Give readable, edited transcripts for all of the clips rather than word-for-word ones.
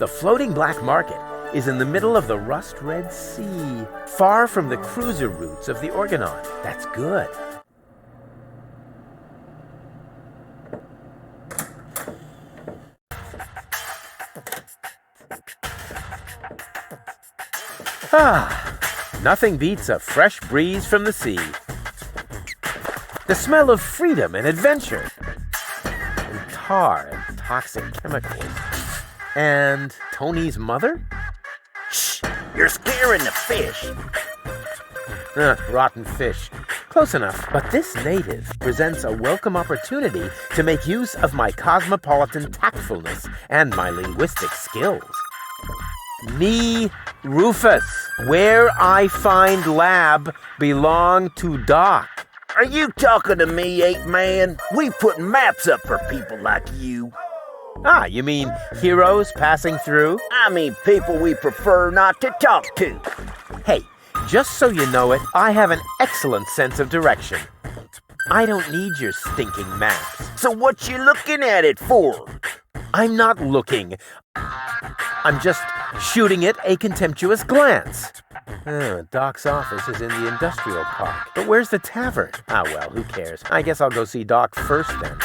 The floating black market is in the middle of the rust-red sea, far from the cruiser routes of the Organon. That's good. Nothing beats a fresh breeze from the sea. The smell of freedom and adventure. And tar and toxic chemicals. And Tony's mother? Shh! You're scaring the fish. Rotten fish. Close enough. But this native presents a welcome opportunity to make use of my cosmopolitan tactfulness and my linguistic skills. Me, Rufus, where I find lab belong to Doc. Are you talking to me, ape man? We put maps up for people like you. You mean heroes passing through? I mean people we prefer not to talk to. Hey, just so you know it, I have an excellent sense of direction. I don't need your stinking maps. So what you looking at it for? I'm not looking. I'm just shooting it a contemptuous glance. Doc's office is in the industrial park. But where's the tavern? Well, who cares? I guess I'll go see Doc first then.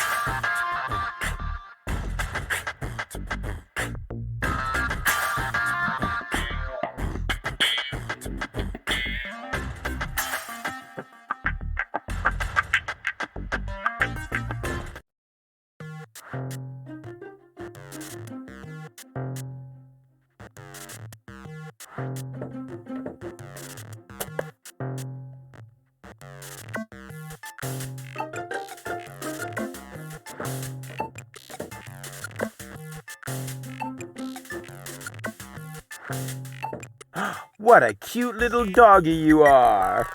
What a cute little doggy you are.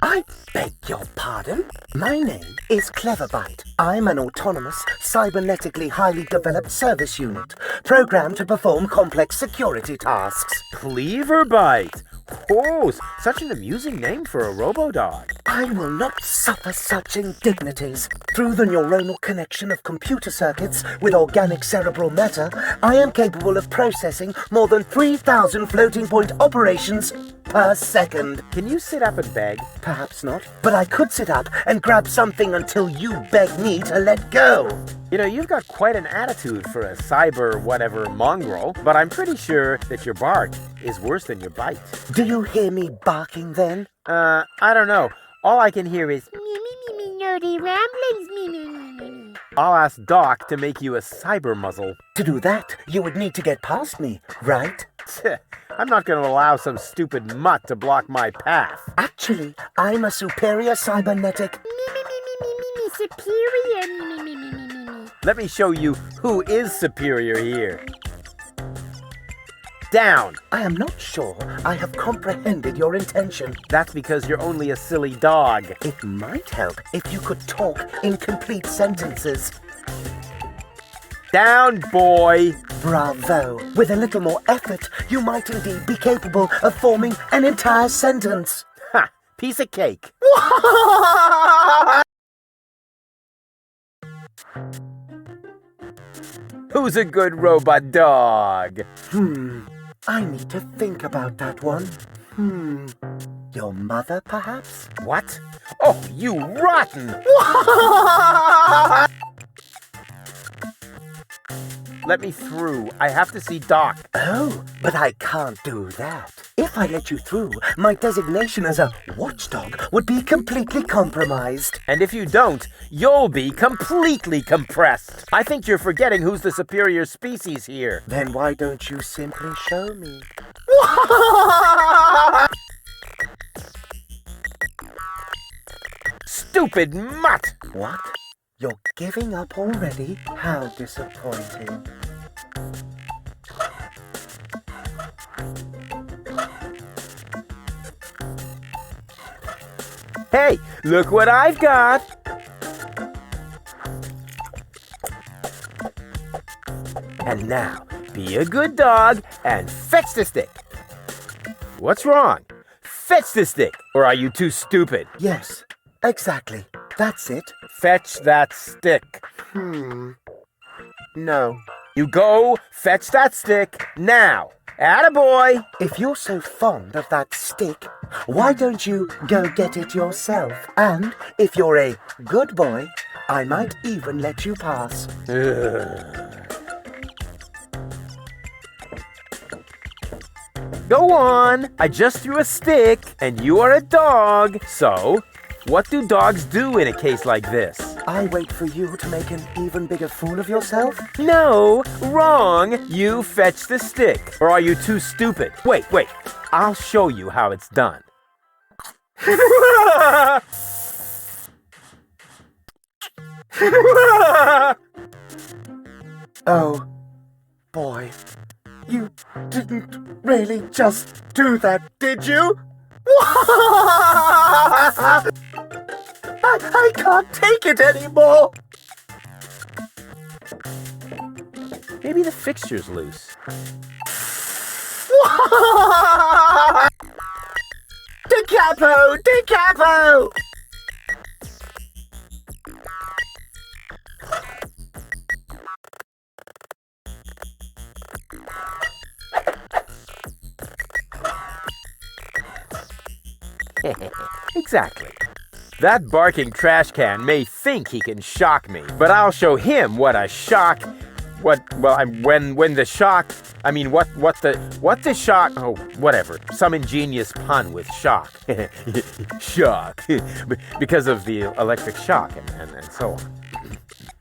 I beg your pardon? My name is Cleverbite. I'm an autonomous, cybernetically highly developed service unit, programmed to perform complex security tasks. Cleverbite. Oh, such an amusing name for a robo-dog. I will not suffer such indignities. Through the neuronal connection of computer circuits with organic cerebral matter, I am capable of processing more than 3,000 floating point operations per second. Can you sit up and beg? Perhaps not, but I could sit up and grab something until you beg me to let go. You know, you've got quite an attitude for a cyber-whatever mongrel, but I'm pretty sure that your bark is worse than your bite. Do you hear me barking then? I don't know. All I can hear is nerdy ramblings, I'll ask Doc to make you a cyber muzzle. To do that, you would need to get past me, right? I'm not going to allow some stupid mutt to block my path. Actually, I'm a superior cybernetic. superior, Let me show you who is superior here. Down. I am not sure I have comprehended your intention. That's because you're only a silly dog. It might help if you could talk in complete sentences. Down, boy. Bravo. With a little more effort, you might indeed be capable of forming an entire sentence. Ha! Piece of cake. Who's a good robot dog? I need to think about that one. Your mother, perhaps? What? Oh, you rotten! Let me through. I have to see Doc. Oh, but I can't do that. If I let you through, my designation as a watchdog would be completely compromised. And if you don't, you'll be completely compressed. I think you're forgetting who's the superior species here. Then why don't you simply show me? Stupid mutt! What? You're giving up already? How disappointing. Hey, look what I've got! And now, be a good dog and fetch the stick. What's wrong? Fetch the stick, or are you too stupid? Yes, exactly. That's it. Fetch that stick. No. You go fetch that stick now. Attaboy! If you're so fond of that stick, why don't you go get it yourself? And if you're a good boy, I might even let you pass. Go on. I just threw a stick, and you are a dog. So, what do dogs do in a case like this? I wait for you to make an even bigger fool of yourself? No, wrong. You fetch the stick. Or are you too stupid? Wait. I'll show you how it's done. Oh, boy. You didn't really just do that, did you? I can't take it anymore. Maybe the fixture's loose. Da capo! Exactly. That barking trash can may think he can shock me, but I'll show him what a shock. What the shock. Oh, whatever. Some ingenious pun with shock. Shock. Because of the electric shock and so on.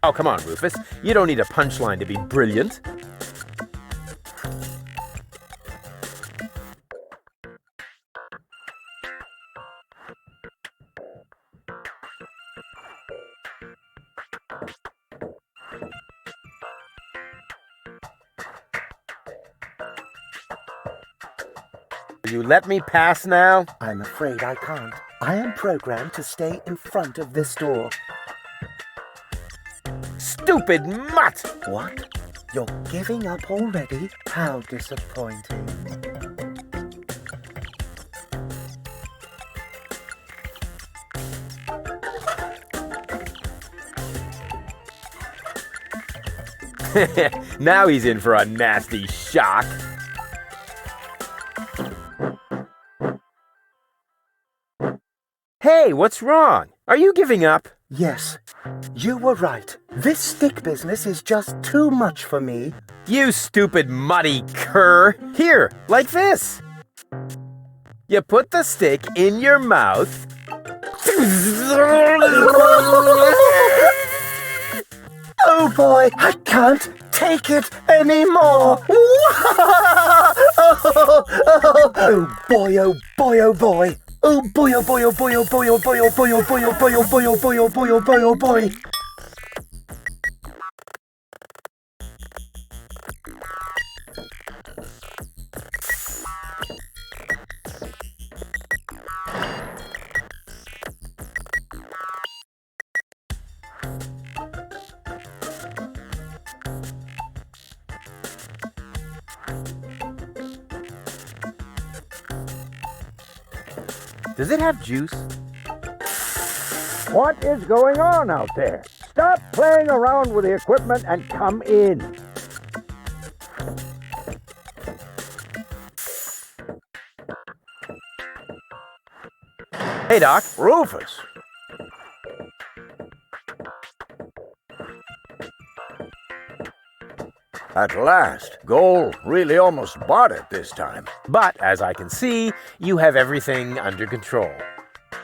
Oh, come on, Rufus. You don't need a punchline to be brilliant. You let me pass now? I'm afraid I can't. I am programmed to stay in front of this door. Stupid mutt! What? You're giving up already? How disappointing. Now he's in for a nasty shock. Hey, what's wrong? Are you giving up? Yes, you were right. This stick business is just too much for me. You stupid muddy cur. Here, like this. You put the stick in your mouth. Oh boy, I can't take it anymore. Oh boy, oh boy, oh boy. Oh boy, oh boy, oh boy, oh boy, oh boy, oh boy, oh boy, oh boy, oh boy, oh boy, oh boy, oh boy, oh boy. Does it have juice? What is going on out there? Stop playing around with the equipment and come in. Hey, Doc. Rufus. At last. Goal really almost bought it this time. But, as I can see, you have everything under control.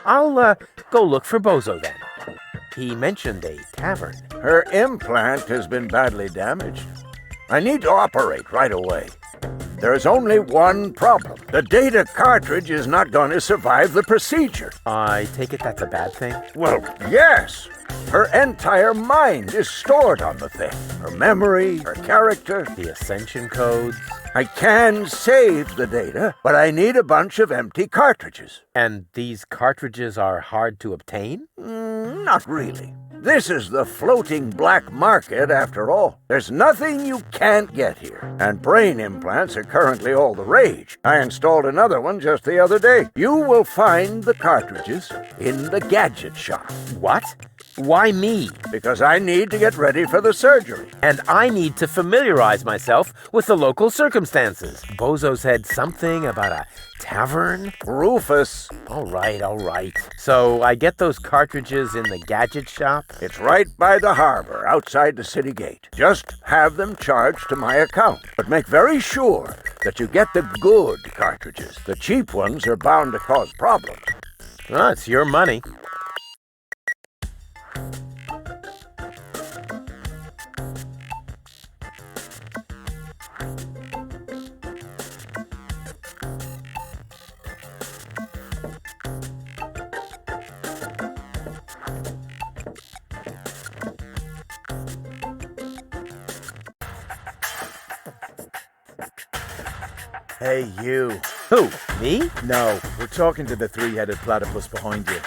I'll go look for Bozo then. He mentioned a tavern. Her implant has been badly damaged. I need to operate right away. There's only one problem. The data cartridge is not going to survive the procedure. I take it that's a bad thing? Well, yes. Her entire mind is stored on the thing. Her memory, her character. The ascension codes. I can save the data, but I need a bunch of empty cartridges. And these cartridges are hard to obtain? Not really. This is the floating black market after all. There's nothing you can't get here. And brain implants are currently all the rage. I installed another one just the other day. You will find the cartridges in the gadget shop. What? Why me? Because I need to get ready for the surgery. And I need to familiarize myself with the local circumstances. Bozo said something about a tavern? Rufus. All right. So I get those cartridges in the gadget shop? It's right by the harbor, outside the city gate. Just have them charged to my account. But make very sure that you get the good cartridges. The cheap ones are bound to cause problems. Oh, it's your money. Hey, you. Who? Me? No, we're talking to the three-headed platypus behind you.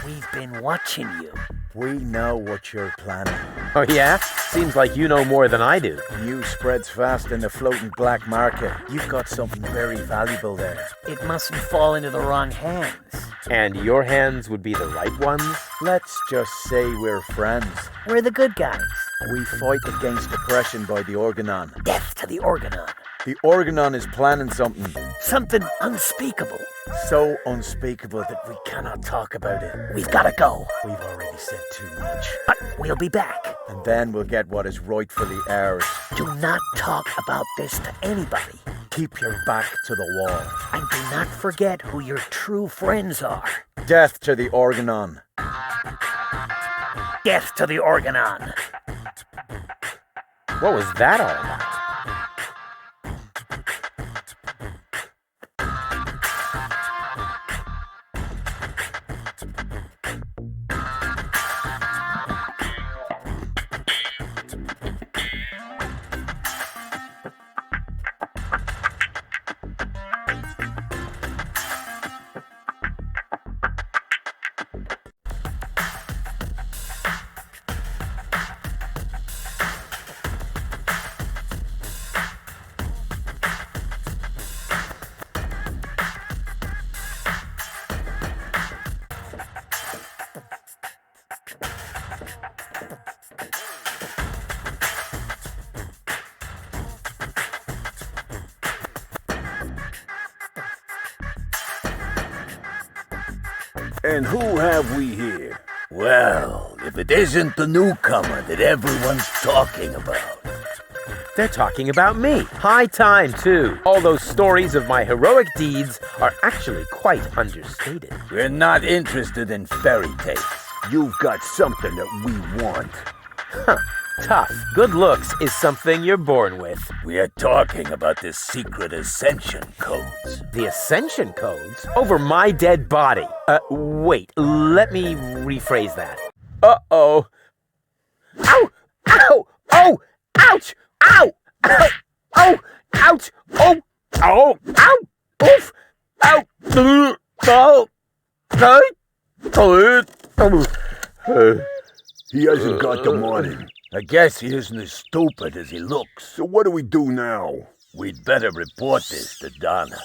We've been watching you. We know what you're planning. Oh, yeah? Seems like you know more than I do. News spreads fast in the floating black market. You've got something very valuable there. It mustn't fall into the wrong hands. And your hands would be the right ones? Let's just say we're friends. We're the good guys. We fight against oppression by the Organon. Death to the Organon. The Organon is planning something Something unspeakable. so unspeakable that we cannot talk about it. We've got to go. We've already said too much. But we'll be back. And then we'll get what is rightfully ours. Do not talk about this to anybody. Keep your back to the wall. And do not forget who your true friends are. Death to the Organon. Death to the Organon. What was that all about? And who have we here? Well, if it isn't the newcomer that everyone's talking about. They're talking about me. High time, too. All those stories of my heroic deeds are actually quite understated. We're not interested in fairy tales. You've got something that we want. Huh. Tough. Good looks is something you're born with. We are talking about the secret ascension codes. The ascension codes? Over my dead body. Wait. Let me rephrase that. Uh-oh. Ow! Ow! Oh! Ouch! Ow! Ow! Oh! Ouch! Oh! Oh! Ow! Oof! Ow! Oh! He hasn't got the money. I guess he isn't as stupid as he looks. So what do we do now? We'd better report this to Donna.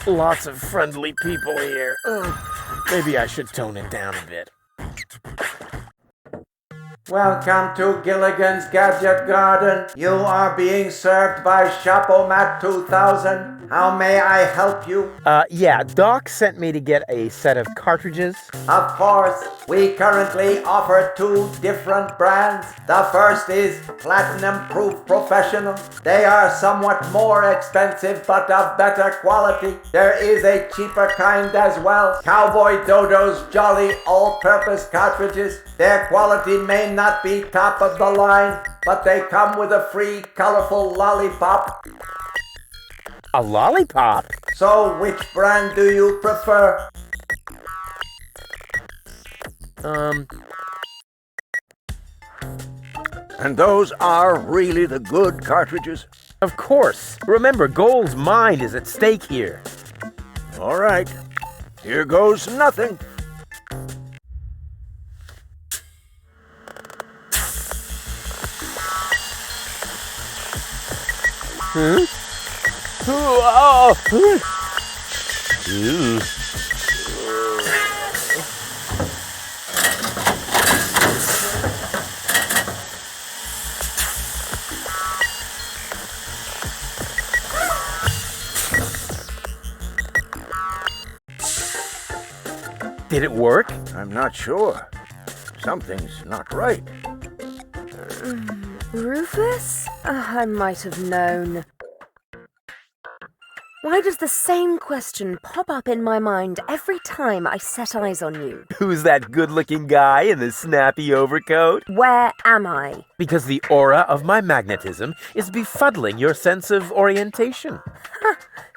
Lots of friendly people here. Maybe I should tone it down a bit. Welcome to Gilligan's Gadget Garden. You are being served by Shopomat 2000. How may I help you? Yeah, Doc sent me to get a set of cartridges. Of course, we currently offer 2 different brands. The first is Platinum Proof Professional. They are somewhat more expensive but of better quality. There is a cheaper kind as well. Cowboy Dodo's Jolly All-Purpose Cartridges. Their quality may not be top of the line, but they come with a free colorful lollipop. A lollipop? So which brand do you prefer? And those are really the good cartridges? Of course. Remember, Goal's mind is at stake here. All right. Here goes nothing. Huh? Oh! Ooh. Did it work? I'm not sure. Something's not right. Rufus? I might have known. Why does the same question pop up in my mind every time I set eyes on you? Who's that good-looking guy in the snappy overcoat? Where am I? Because the aura of my magnetism is befuddling your sense of orientation.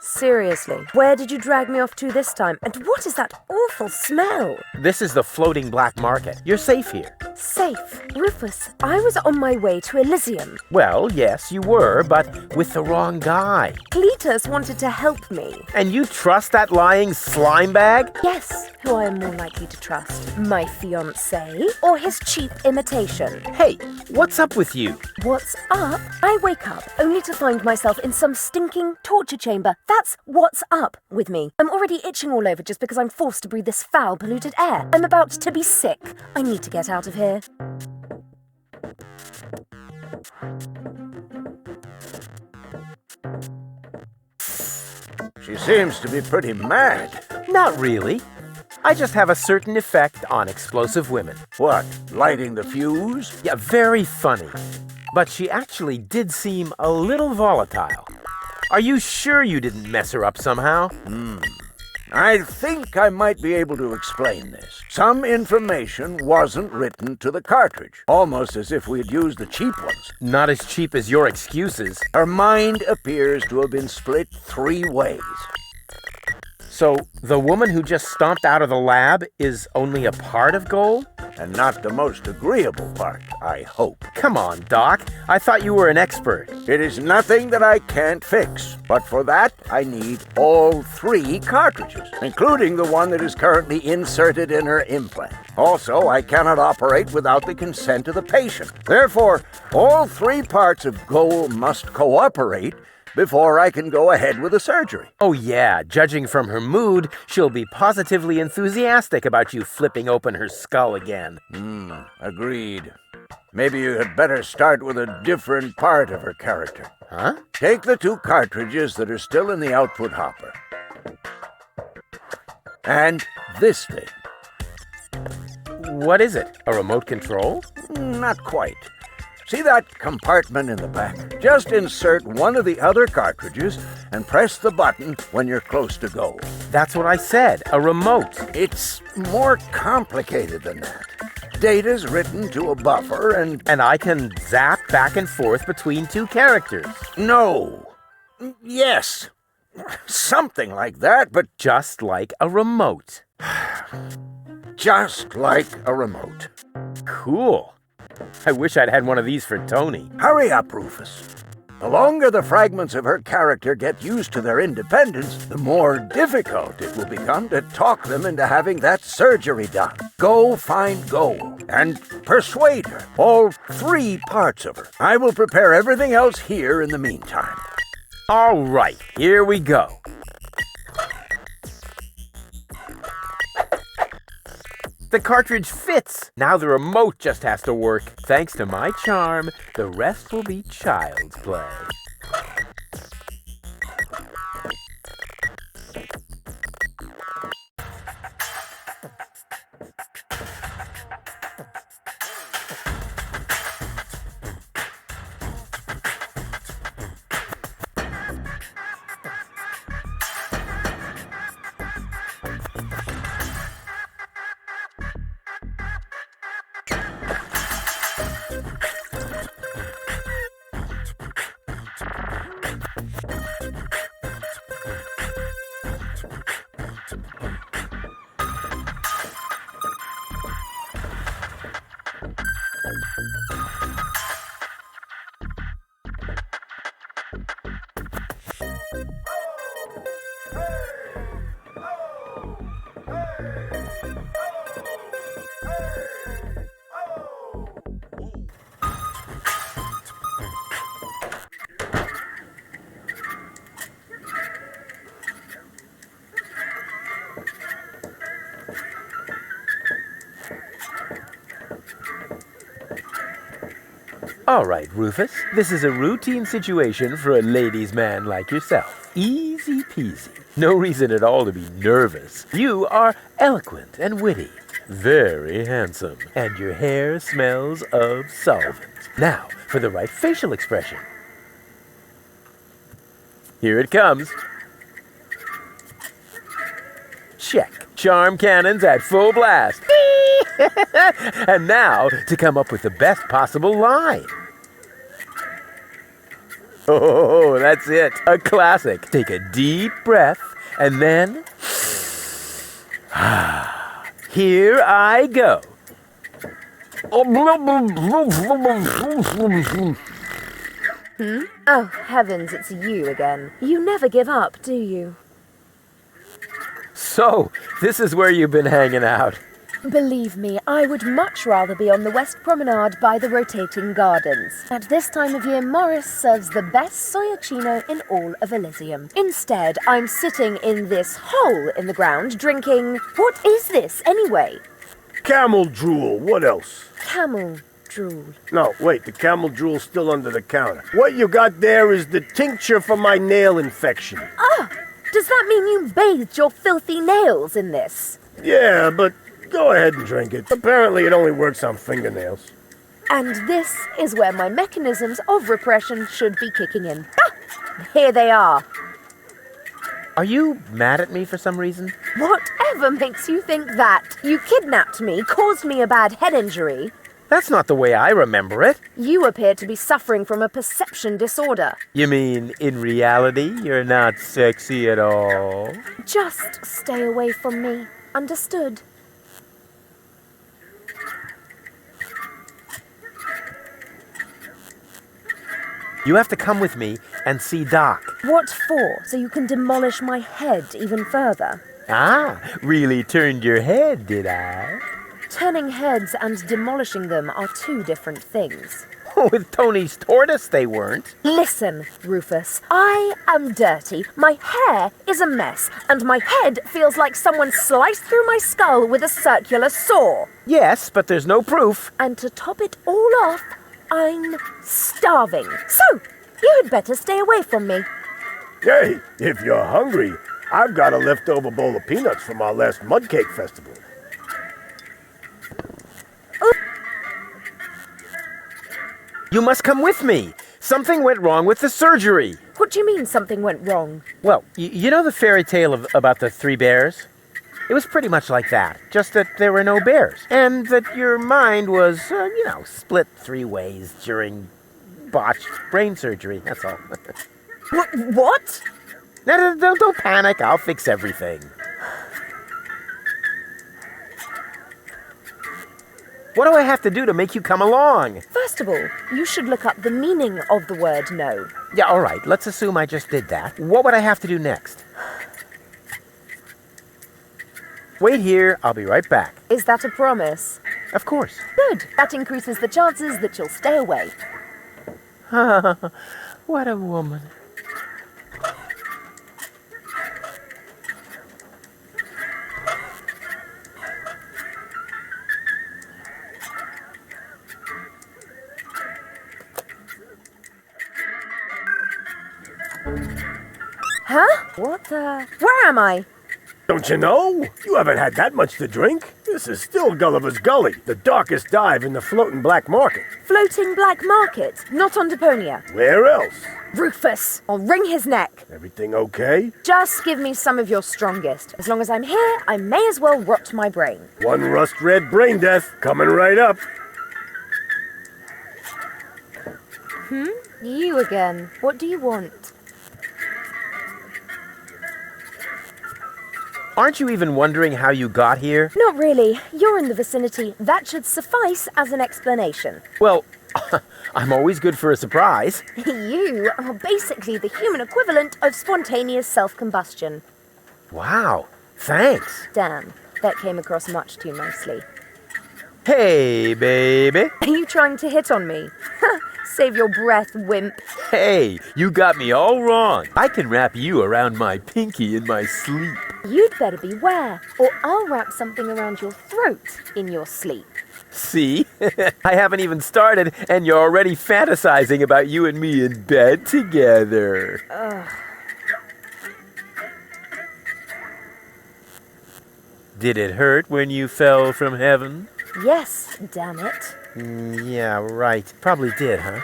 Seriously, where did you drag me off to this time? And what is that awful smell? This is the floating black market. You're safe here. Safe. Rufus, I was on my way to Elysium. Well, yes, you were, but with the wrong guy. Cletus wanted to help me. And you trust that lying slime bag? Yes, who I am more likely to trust. My fiancé or his cheap imitation? Hey, what's up with you? What's up? I wake up only to find myself in some stinking torture chamber. That's what's up with me. I'm already itching all over just because I'm forced to breathe this foul, polluted air. I'm about to be sick. I need to get out of here. She seems to be pretty mad. Not really. I just have a certain effect on explosive women. What, lighting the fuse? Yeah, very funny. But she actually did seem a little volatile. Are you sure you didn't mess her up somehow? I think I might be able to explain this. Some information wasn't written to the cartridge, almost as if we had used the cheap ones. Not as cheap as your excuses. Her mind appears to have been split 3 ways. So, the woman who just stomped out of the lab is only a part of Gold? And not the most agreeable part, I hope. Come on, Doc. I thought you were an expert. It is nothing that I can't fix, but for that I need all 3 cartridges, including the one that is currently inserted in her implant. Also, I cannot operate without the consent of the patient. Therefore, all 3 parts of Goal must cooperate before I can go ahead with the surgery. Oh yeah, judging from her mood, she'll be positively enthusiastic about you flipping open her skull again. Agreed. Maybe you had better start with a different part of her character. Huh? Take the 2 cartridges that are still in the output hopper. And this thing. What is it? A remote control? Not quite. See that compartment in the back? Just insert one of the other cartridges and press the button when you're close to go. That's what I said, a remote. It's more complicated than that. Data's written to a buffer and... And I can zap back and forth between 2 characters. No. Yes. Something like that, but Just like a remote. just like a remote. Cool. I wish I'd had one of these for Tony. Hurry up, Rufus. The longer the fragments of her character get used to their independence, the more difficult it will become to talk them into having that surgery done. Go find Goal and persuade her. All 3 parts of her. I will prepare everything else here in the meantime. All right, here we go. The cartridge fits. Now the remote just has to work. Thanks to my charm, the rest will be child's play. All right, Rufus. This is a routine situation for a ladies' man like yourself. Easy peasy. No reason at all to be nervous. You are eloquent and witty. Very handsome. And your hair smells of solvent. Now, for the right facial expression. Here it comes. Check. Charm cannons at full blast. And now, to come up with the best possible line. Oh, that's it. A classic. Take a deep breath, and then... Here I go. Oh, heavens, it's you again. You never give up, do you? So, this is where you've been hanging out. Believe me, I would much rather be on the West Promenade by the rotating gardens. At this time of year, Morris serves the best soyacino in all of Elysium. Instead, I'm sitting in this hole in the ground drinking... What is this, anyway? Camel drool, what else? Camel drool. No, wait, the camel drool's still under the counter. What you got there is the tincture for my nail infection. Ah! Does that mean you bathed your filthy nails in this? Yeah, but go ahead and drink it. Apparently it only works on fingernails. And this is where my mechanisms of repression should be kicking in. Ah! Here they are. Are you mad at me for some reason? Whatever makes you think that? You kidnapped me, caused me a bad head injury. That's not the way I remember it. You appear to be suffering from a perception disorder. You mean, in reality, you're not sexy at all? Just stay away from me. Understood? You have to come with me and see Doc. What for? So you can demolish my head even further? Ah, really turned your head, did I? Turning heads and demolishing them are two different things. With Tony's tortoise, they weren't. Listen, Rufus, I am dirty, my hair is a mess, and my head feels like someone sliced through my skull with a circular saw. Yes, but there's no proof. And to top it all off, I'm starving. So, you had better stay away from me. Hey, if you're hungry, I've got a leftover bowl of peanuts from our last mud cake festival. You must come with me. Something went wrong with the surgery. What do you mean something went wrong? Well, you know the fairy tale about the three bears? It was pretty much like that, just that there were no bears. And that your mind was, split three ways during botched brain surgery, that's all. What? No, don't panic, I'll fix everything. What do I have to do to make you come along? First of all, you should look up the meaning of the word no. Yeah, all right, let's assume I just did that. What would I have to do next? Wait here, I'll be right back. Is that a promise? Of course. Good. That increases the chances that you'll stay away. What a woman. Huh? What the... Where am I? Don't you know? You haven't had that much to drink. This is still Gulliver's Gully, the darkest dive in the floating black market. Floating black market, not on Deponia. Where else? Rufus, I'll wring his neck. Everything okay? Just give me some of your strongest. As long as I'm here, I may as well rot my brain. One rust-red brain death coming right up. You again. What do you want? Aren't you even wondering how you got here? Not really. You're in the vicinity. That should suffice as an explanation. Well, I'm always good for a surprise. You are basically the human equivalent of spontaneous self-combustion. Wow, thanks. Damn, that came across much too nicely. Hey, baby. Are you trying to hit on me? Save your breath, wimp. Hey, you got me all wrong. I can wrap you around my pinky in my sleep. You'd better beware, or I'll wrap something around your throat in your sleep. See? I haven't even started, and you're already fantasizing about you and me in bed together. Did it hurt when you fell from heaven? Yes, damn it. Yeah, right. Probably did, huh?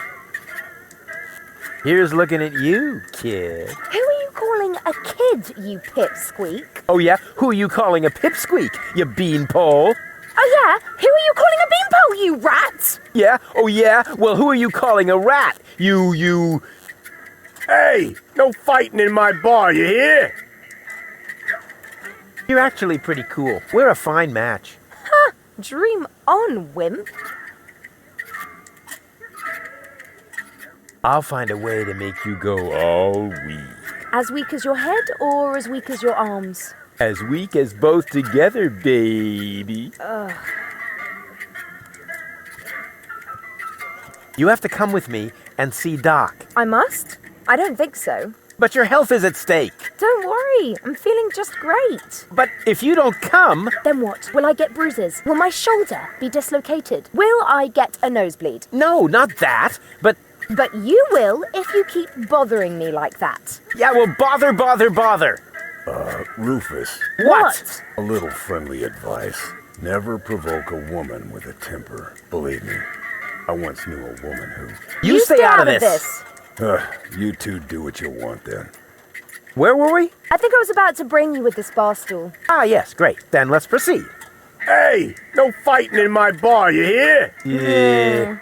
Here's looking at you, kid. Who are you calling a kid, you pipsqueak? Oh, yeah? Who are you calling a pipsqueak, you beanpole? Oh, yeah? Who are you calling a beanpole, you rat? Yeah? Oh, yeah? Well, who are you calling a rat? You... Hey, no fighting in my bar, you hear? You're actually pretty cool. We're a fine match. Ha! Dream on, wimp. I'll find a way to make you go all weak. As weak as your head or as weak as your arms? As weak as both together, baby. You have to come with me and see Doc. I must? I don't think so. But your health is at stake. Don't worry, I'm feeling just great. But if you don't come... Then what? Will I get bruises? Will my shoulder be dislocated? Will I get a nosebleed? No, not that. But you will if you keep bothering me like that. yeah, well, bother. Rufus, What? a little friendly advice. Never provoke a woman with a temper. Believe me, I once knew a woman who... You stay out of this. You two do what you want then. Where were we? I think I was about to brain you with this bar stool. Ah, yes, great. Then let's proceed. Hey, no fighting in my bar, you hear? Yeah.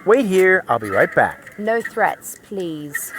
Wait here. I'll be right back. No threats, please.